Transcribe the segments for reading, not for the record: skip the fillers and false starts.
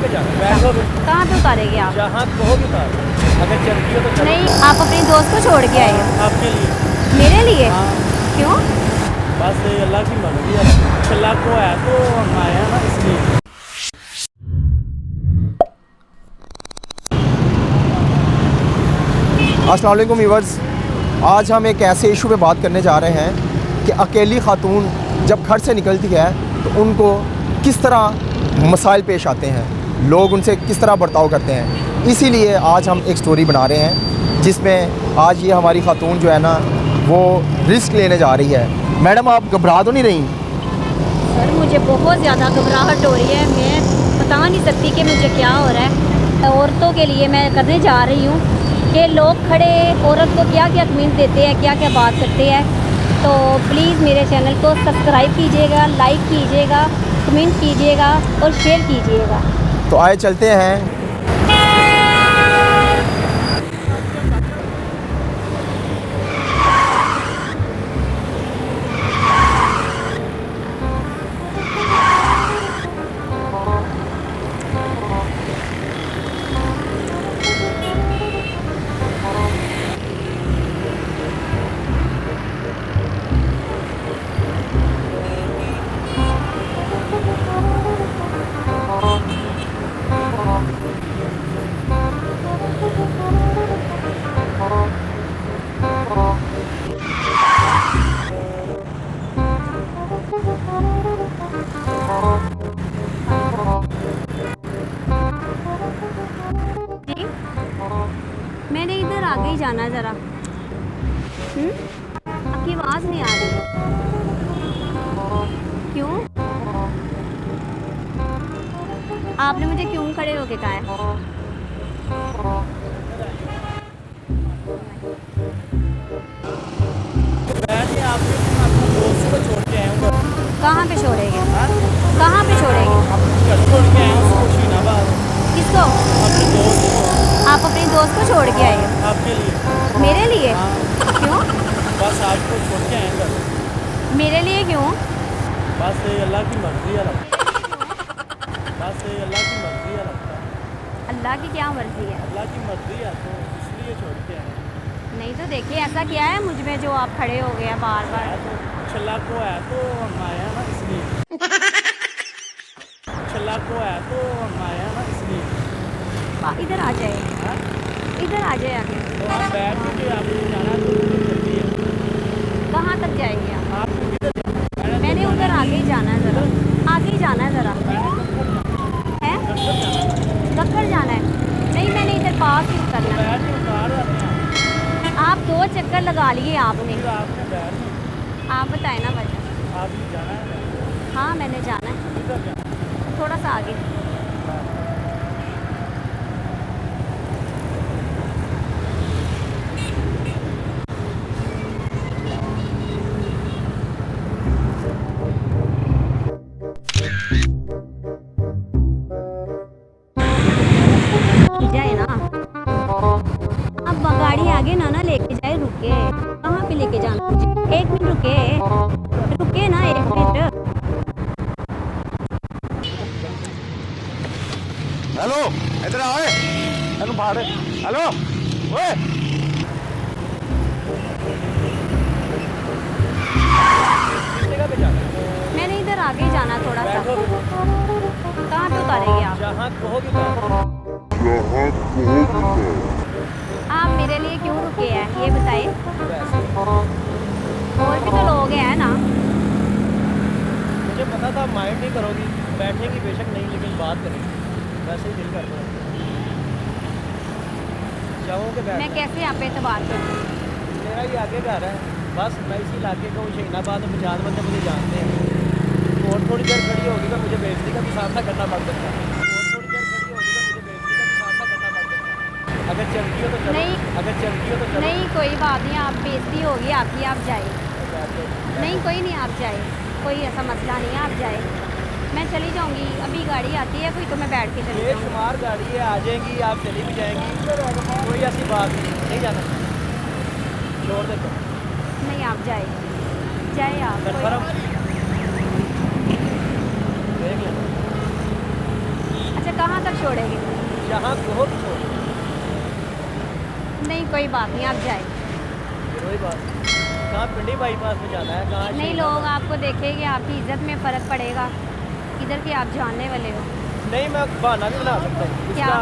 पे जाना है, बैठोगे कहाँ पे उतारेंगे आप? जहाँ कहोगे उतार। अगर चलती हो तो चलो। नहीं, आप अपने दोस्त को छोड़ के आए हो? आपके लिए। मेरे लिए? हाँ क्यों? बस ये अल्लाह की मर्जी है, अल्लाह को है तो हम आए हैं ना इसलिए। अस्सलाम वालेकुम व्यूअर्स, आज हम एक ऐसे इशू पे बात करने जा रहे हैं कि अकेली खातून जब घर से निकलती है तो उनको किस तरह मसाइल पेश आते हैं, लोग उनसे किस तरह बर्ताव करते हैं। इसीलिए आज हम एक स्टोरी बना रहे हैं जिसमें आज ये हमारी खातून जो है ना वो रिस्क लेने जा रही है। मैडम, आप घबरा तो नहीं रही? सर, मुझे बहुत ज़्यादा घबराहट हो रही है। मैं बता नहीं सकती कि मुझे क्या हो रहा है। औरतों के लिए मैं करने जा रही हूँ कि लोग खड़े औरत को क्या क्या कमेंट देते हैं, क्या क्या बात करते हैं। तो प्लीज़ मेरे चैनल को सब्सक्राइब कीजिएगा, लाइक कीजिएगा, कमेंट कीजिएगा और शेयर कीजिएगा। तो आए चलते हैं। मैंने इधर आगे ही जाना है ज़रा। आपकी आवाज़ नहीं आ रही। क्यों? आपने मुझे क्यों खड़े होके कहा है? बैठिए, आपने अपने दोस्त को छोड़ के आए हूँ। कहाँ पे छोड़ेंगे? कहाँ पे छोड़ेंगे? अपने घर छोड़ के आए हूँ खुशीनाबाद। किसको? अपने दोस्त को। आप अपने दोस्त को छोड़ के आए हो? आपके लिए। मेरे लिए? हाँ क्यों? बस आपको छोड़ के आए घर। मेरे लिए क्यों? बस ये अल्लाह की मर्जी है बस ये अल्लाह की मर्जी है अल्लाह की क्या मर्जी है? अल्लाह की मर्जी है तो इसलिए छोड़ के आए हैं। नहीं तो देखिए, ऐसा क्या है मुझ में जो आप खड़े हो गए हैं बार बार? है तो अल्लाह को है तो हम आए हैं ना इसलिए। अल्लाह को है तो हम आए हैं ना इसलिए। इधर आ जाए, हाँ? इधर आ जाए आगे। तो आप बैठ के आपको जाना है तो जल्दी है। कहाँ तक जाएंगे आप? आपको किधर जाना है? मैंने उधर आगे ही जाना है ज़रा, आगे ही जाना है ज़रा। है? कक्कर जाना है? नहीं, मैंने इधर पास ही उतरना है। बैठ के उतार आते हैं। आप 2 चक्कर लगा लिए आपने। फिर आपने बैठ आप बताए ना वजह। आप ही जाना है। हाँ, मैंने जाना है किधर जाना है? थोड़ा सा आगे। जाए ना, अब गाड़ी आगे ना लेके जाए। रुके, कहाँ पे लेके जाना मुझे? 1 मिनट रुके, रुके ना 1 मिनट। हेलो, इधर आओ। हेलो बाहर। हेलो ओए, किस जगह पे जाना है? मैंने इधर आगे ही जाना थोड़ा सा। बैठोगे कहाँ पे उतारेंगे आप? जहाँ कहोगे उतार। आप मेरे लिए क्यों रुके हैं ये बताइए। वैसे और भी तो लोग हैं ना। मुझे पता था माइंड नहीं करोगी, बैठेंगी बेशक नहीं लेकिन बात करेंगी। वैसे ही दिल करता है चाहूँ कि बैठ। मैं कैसे यहाँ पे एतबार करूँ? मेरा ही आगे घर है, बस मैं इसी इलाके का हूँ। शहीनाबाद में 50 बंदे मुझे जानते हैं। और थोड़ी देर खड़ी होगी तो मुझे बेइज्जती का भी सामना करना पड़ सकता है। और थोड़ी देर खड़ी होगी तो मुझे बेइज्जती का भी सामना करना पड़ सकता है। अगर चलती हो तो चलो। नहीं। अगर चलती हो तो चलो। नहीं, कोई बात नहीं, आप बेइज्जती होगी आपकी, आप जाए। नहीं, कोई नहीं, आप जाए, कोई ऐसा मसला नहीं है, आप जाए। मैं चली जाऊँगी, अभी गाड़ी आती है कोई तो मैं बैठ के चली जाऊँगी। बेशुमार गाड़ी है, आ जाएंगी, आप चली भी जाएंगी, कोई ऐसी बात नहीं जाना। छोड़ दे तो। नहीं, आप जाए, जाए आप। कंफर्म देख लेना। अच्छा, कहाँ तक छोड़ेंगे? जहाँ कहो तो छोड़। नहीं कोई बात नहीं, आप जाए। कोई बात कहाँ पिंडी बाईपास में जाना है, कहाँ नहीं, लोग आपको देखेंगे, आपकी इज्जत में फ़र्क पड़ेगा। इधर के आप जानने वाले हो। नहीं, मैं बहाना भी बना सकता हूँ क्या? इसका।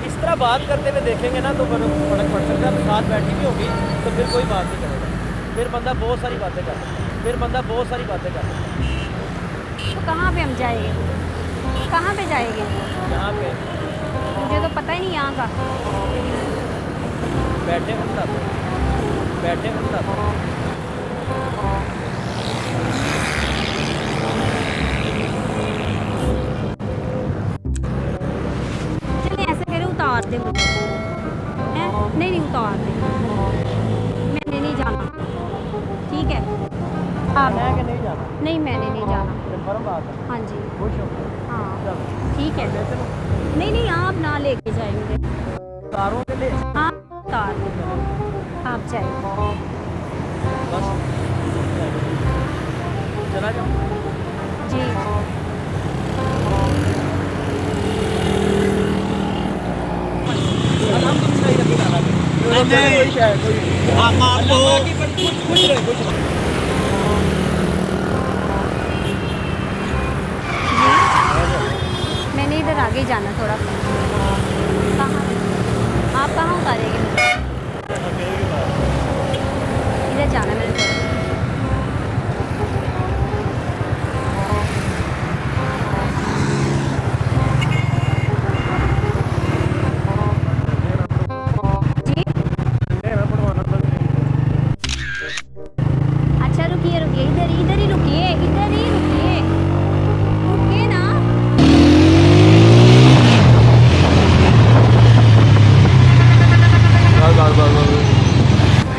इस तरह बात करते हुए देखेंगे ना तो फर्क पड़ सकता है। साथ बैठी भी होगी तो फिर कोई बात नहीं करेगा, फिर बंदा बहुत सारी बातें कर सकता है, तो कहाँ पे हम जाएंगे? कहाँ पे जाएंगे? यहाँ पे मुझे तो पता ही नहीं यहाँ का। बैठे हैं बताते हैं। चलिए ऐसे करें, उतार दे मुझे। हैं? नहीं उतार दे, मैंने नहीं जाना। ठीक है आप। है कि नहीं जाना? नहीं मैंने नहीं जाना। कंफर्म बात है। हाँ जी। खुश हो? हाँ चलो ठीक है। ले चलो। नहीं आप ना लेके जाएंगे। तारों के लिए हाँ उतार दे, आप जाए। बस चला जाओ। जी हम आपको खुश रहे। मैंने इधर आगे जाना थोड़ा। कहाँ? आप कहाँ उतारेंगे मुझे? इधर जाना मैंने थोड़ा। जी अच्छा रुकिए इधर ही रुकिए ना।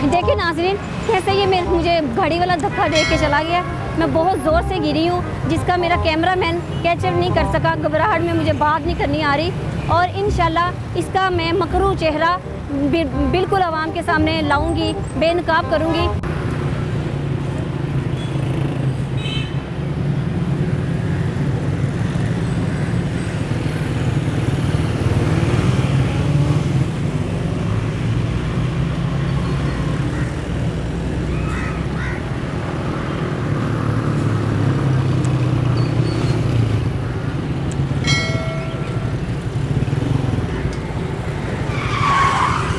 देखिए नाज़रीन, कैसे ये मुझे घड़ी वाला धक्का दे के चला गया। मैं बहुत ज़ोर से गिरी हूँ, जिसका मेरा कैमरामैन कैप्चर नहीं कर सका। घबराहट में मुझे बात नहीं करनी आ रही, और इंशाल्लाह इसका मैं मकरू चेहरा बिल्कुल आवाम के सामने लाऊंगी, बेनकाब करूँगी।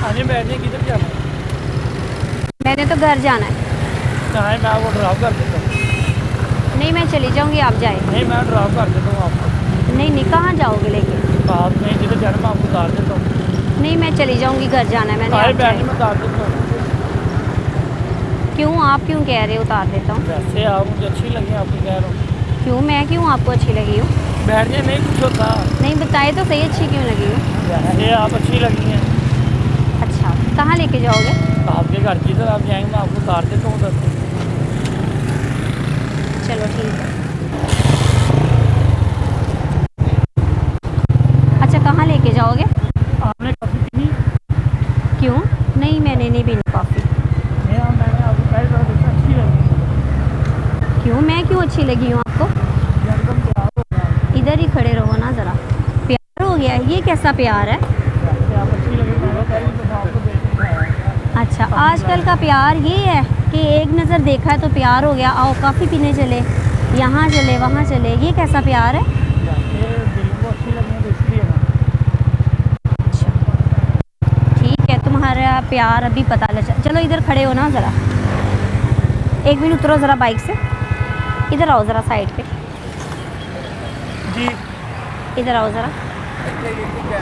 आने बैठने किधर जाना है? मैंने तो घर जाना है। कहाँ है? मैं आपको ड्रॉप कर देता हूँ। नहीं मैं चली जाऊँगी, आप जाए। नहीं, मैं ड्रॉप कर देता हूँ आपको। नहीं कहाँ जाओगे लेके? आप नहीं, जिधर जाना मैं आपको उतार देता हूँ। नहीं मैं चली जाऊँगी, घर जाना है मैंने। सारे आप बैठने जाए। में उतार देता हूँ। क्यों? आप क्यों कह रहे हो उतार देता हूँ? वैसे आप मुझे अच्छी लगी, आपको कह रहा हूँ। क्यों? मैं क्यों आपको अच्छी लगी हूँ? बैठने नहीं कुछ होता। नहीं बताए तो सही, अच्छी क्यों लगी हूँ? वैसे आप अच्छी लगी हैं। अच्छा कहाँ लेके जाओगे? आपके घर जिधर आप जाएंगे मैं आपको उतार देता हूँ उधर से। चलो ठीक है। अच्छा कहाँ लेके जाओगे? आपने कॉफ़ी पी? क्यों? नहीं मैंने नहीं पीनी कॉफ़ी। मैंने आपको पहले बार देखा, अच्छी लगी। क्यों? मैं क्यों अच्छी लगी हूँ आपको? एकदम प्यार हो गया। इधर ही खड़े रहो ना ज़रा। प्यार हो गया? ये कैसा प्यार है? वैसे आप अच्छी लगी, मैंने पहले तो आपको देखा है। अच्छा आजकल का प्यार ये है कि एक नज़र देखा है तो प्यार हो गया, आओ कॉफ़ी पीने चले, यहाँ चले वहाँ चले, ये कैसा प्यार है? वैसे दिल को अच्छी लगी है तो इसलिए ना। अच्छा ठीक है, तुम्हारा प्यार अभी पता लगा। चलो इधर खड़े हो ना ज़रा, एक मिनट उतरो ज़रा बाइक से, इधर आओ ज़रा साइड पे, जी इधर आओ ज़रा।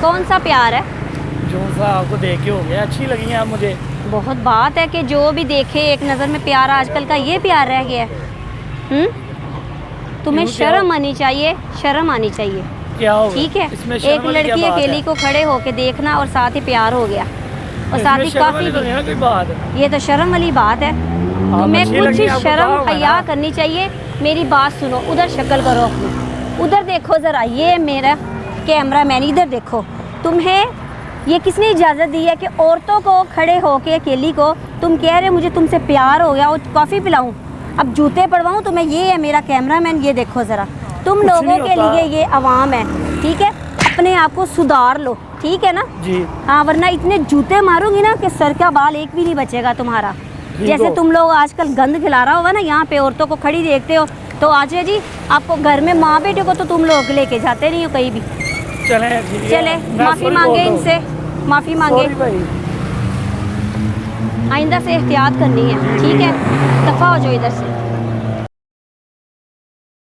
कौन सा प्यार है? जो सा आपको देख के हो गया, अच्छी लगी हैं आप मुझे। बहुत बात है कि जो भी देखे एक नज़र में प्यार, आजकल का ये प्यार रह गया है। तुम्हें क्यों, क्या शर्म आनी चाहिए, शर्म आनी चाहिए। क्या होगा? ठीक है, इसमें एक शर्म वाली क्या लड़की बात अकेली है? को खड़े होके देखना और साथ ही प्यार हो गया, और साथ ही इसमें शर्म काफ़ी वाली तो नहीं है कोई बात। ये तो शर्म वाली बात है। तुम्हें अच्छी कुछ लगी, आपको शर्म कहा होगा हया ना। करनी चाहिए। मेरी बात सुनो, उधर शक्ल करो अपनी, उधर देखो ज़रा, ये मेरा कैमरा मैन, इधर देखो। तुम्हें ये किसने इजाज़त दी है कि औरतों को खड़े होके अकेली को तुम कह रहे मुझे तुमसे प्यार हो गया और कॉफ़ी पिलाऊं, अब जूते पड़वाऊं तुम्हें? ये है मेरा कैमरा मैन, ये देखो ज़रा। तुम कुछ लोगों नहीं के होता। लिए ये आवाम है, ठीक है? अपने आप को सुधार लो, ठीक है ना। जी हाँ, वरना इतने जूते मारूंगी ना कि सर का बाल एक भी नहीं बचेगा तुम्हारा। जैसे हो। तुम लोग आजकल गंद खिला रहा होगा ना, यहाँ पे औरतों को खड़ी देखते हो, तो आजे जी आपको घर में माँ बेटे को तो तुम लोग लेके जाते नहीं हो कहीं भी। चले माफ़ी मांगे इनसे, माफ़ी मांगे। आइंदा से एहतियात करनी है, ठीक है। दफ़ा हो जाओ इधर से।